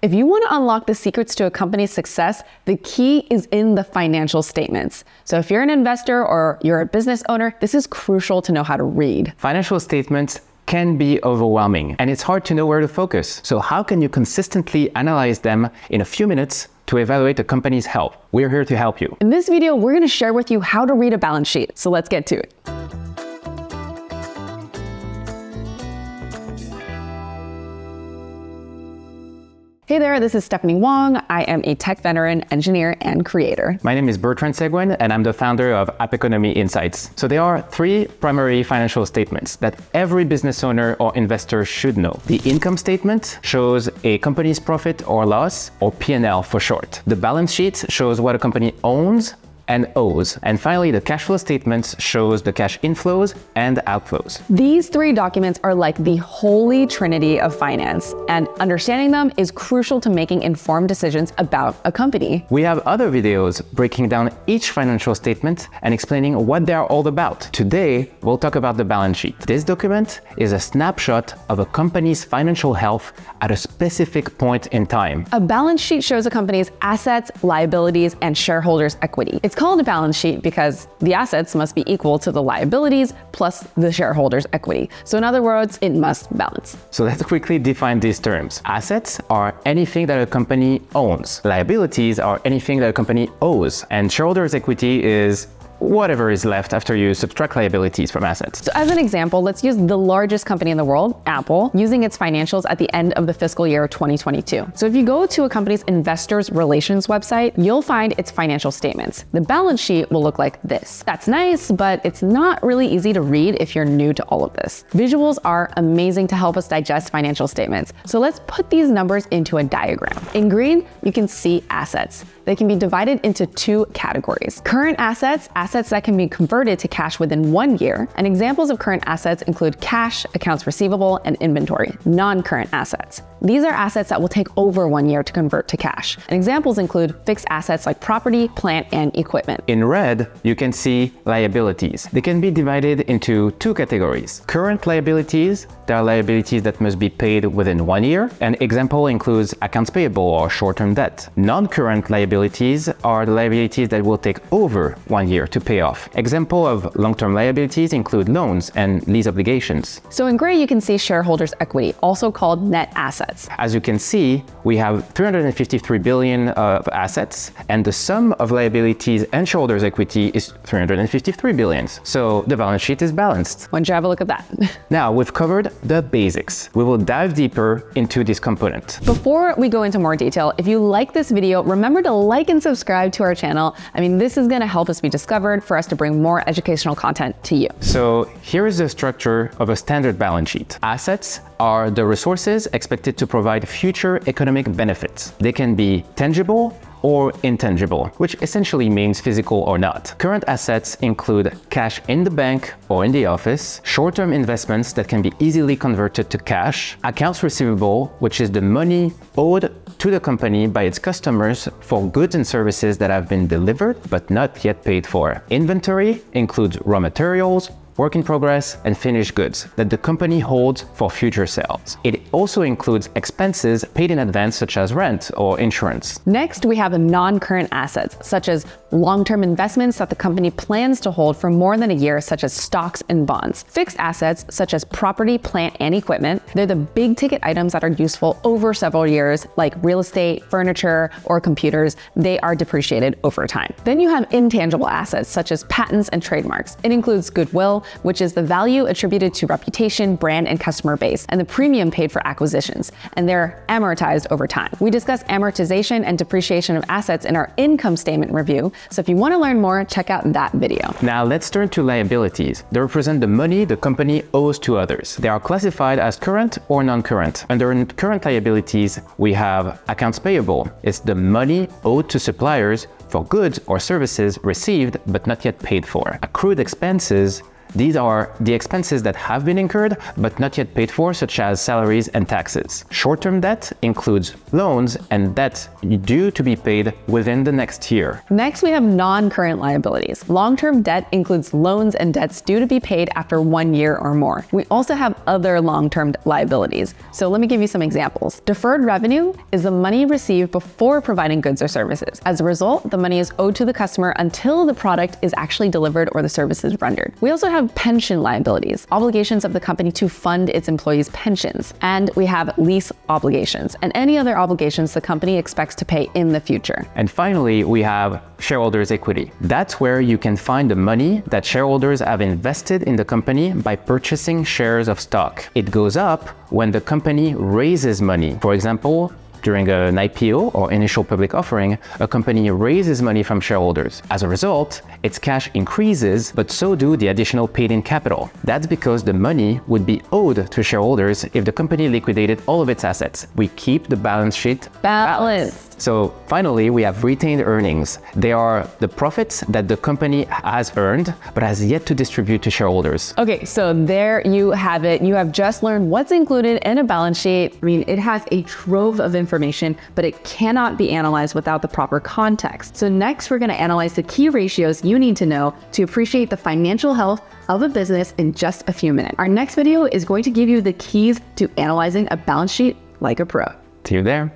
If you want to unlock the secrets to a company's success, the key is in the financial statements. So if you're an investor or you're a business owner, this is crucial to know how to read. Financial statements can be overwhelming, and it's hard to know where to focus. So how can you consistently analyze them in a few minutes to evaluate a company's health? We're here to help you. In this video, we're going to share with you how to read a balance sheet. So let's get to it. Hey there, this is Stephanie Wong. I am a tech veteran, engineer, and creator. My name is Bertrand Seguin, and I'm the founder of App Economy Insights. So there are three primary financial statements that every business owner or investor should know. The income statement shows a company's profit or loss, or P&L for short. The balance sheet shows what a company owns and owes. And finally, the cash flow statements shows the cash inflows and outflows. These three documents are like the holy trinity of finance, and understanding them is crucial to making informed decisions about a company. We have other videos breaking down each financial statement and explaining what they're all about. Today, we'll talk about the balance sheet. This document is a snapshot of a company's financial health at a specific point in time. A balance sheet shows a company's assets, liabilities, and shareholders' equity. It's called a balance sheet because the assets must be equal to the liabilities plus the shareholders' equity. So in other words, it must balance. So let's quickly define these terms. Assets are anything that a company owns. Liabilities are anything that a company owes. And shareholders' equity is whatever is left after you subtract liabilities from assets. So as an example, let's use the largest company in the world, Apple, using its financials at the end of the fiscal year 2022. So if you go to a company's investors relations website, you'll find its financial statements. The balance sheet will look like this. That's nice, but it's not really easy to read if you're new to all of this. Visuals are amazing to help us digest financial statements. So let's put these numbers into a diagram. In green, you can see assets. They can be divided into two categories. Current assets that can be converted to cash within 1 year, and examples of current assets include cash, accounts receivable, and inventory. Non-current assets. These are assets that will take over 1 year to convert to cash. And examples include fixed assets like property, plant, and equipment. In red, you can see liabilities. They can be divided into two categories. Current liabilities, they are liabilities that must be paid within 1 year. An example includes accounts payable or short-term debt. Non-current liabilities are the liabilities that will take over 1 year to pay off. Example of long-term liabilities include loans and lease obligations. So in gray, you can see shareholders' equity, also called net assets. As you can see, we have 353 billion of assets, and the sum of liabilities and shareholders' equity is 353 billion. So the balance sheet is balanced. Why don't you have a look at that? Now we've covered the basics. We will dive deeper into this component. Before we go into more detail, if you like this video, remember to like and subscribe to our channel. This is going to help us be discovered for us to bring more educational content to you. So here is the structure of a standard balance sheet. Assets are the resources expected to provide future economic benefits. They can be tangible or intangible, which essentially means physical or not. Current assets include cash in the bank or in the office, short-term investments that can be easily converted to cash, accounts receivable, which is the money owed to the company by its customers for goods and services that have been delivered but not yet paid for. Inventory includes raw materials, work in progress, and finished goods that the company holds for future sales. It also includes expenses paid in advance, such as rent or insurance. Next, we have non-current assets, such as long-term investments that the company plans to hold for more than a year, such as stocks and bonds. Fixed assets, such as property, plant, and equipment. They're the big ticket items that are useful over several years, like real estate, furniture, or computers. They are depreciated over time. Then you have intangible assets, such as patents and trademarks. It includes goodwill, which is the value attributed to reputation, brand, and customer base, and the premium paid for acquisitions, and they're amortized over time. We discuss amortization and depreciation of assets in our income statement review, so if you want to learn more, check out that video. Now let's turn to liabilities. They represent the money the company owes to others. They are classified as current or non-current. Under current liabilities, we have accounts payable. It's the money owed to suppliers for goods or services received but not yet paid for. Accrued expenses These are the expenses that have been incurred but not yet paid for, such as salaries and taxes. Short-term debt includes loans and debt due to be paid within the next year. Next, we have non-current liabilities. Long-term debt includes loans and debts due to be paid after 1 year or more. We also have other long-term liabilities. So let me give you some examples. Deferred revenue is the money received before providing goods or services. As a result, the money is owed to the customer until the product is actually delivered or the service is rendered. We also have pension liabilities, obligations of the company to fund its employees' pensions. And we have lease obligations and any other obligations the company expects to pay in the future. And finally, we have shareholders' equity. That's where you can find the money that shareholders have invested in the company by purchasing shares of stock. It goes up when the company raises money. For example, during an IPO or initial public offering, a company raises money from shareholders. As a result, its cash increases, but so do the additional paid-in capital. That's because the money would be owed to shareholders if the company liquidated all of its assets. We keep the balance sheet balanced. So finally, we have retained earnings. They are the profits that the company has earned, but has yet to distribute to shareholders. Okay, so there you have it. You have just learned what's included in a balance sheet. I mean, it has a trove of information, but it cannot be analyzed without the proper context. So next, we're going to analyze the key ratios you need to know to appreciate the financial health of a business in just a few minutes. Our next video is going to give you the keys to analyzing a balance sheet like a pro. See you there.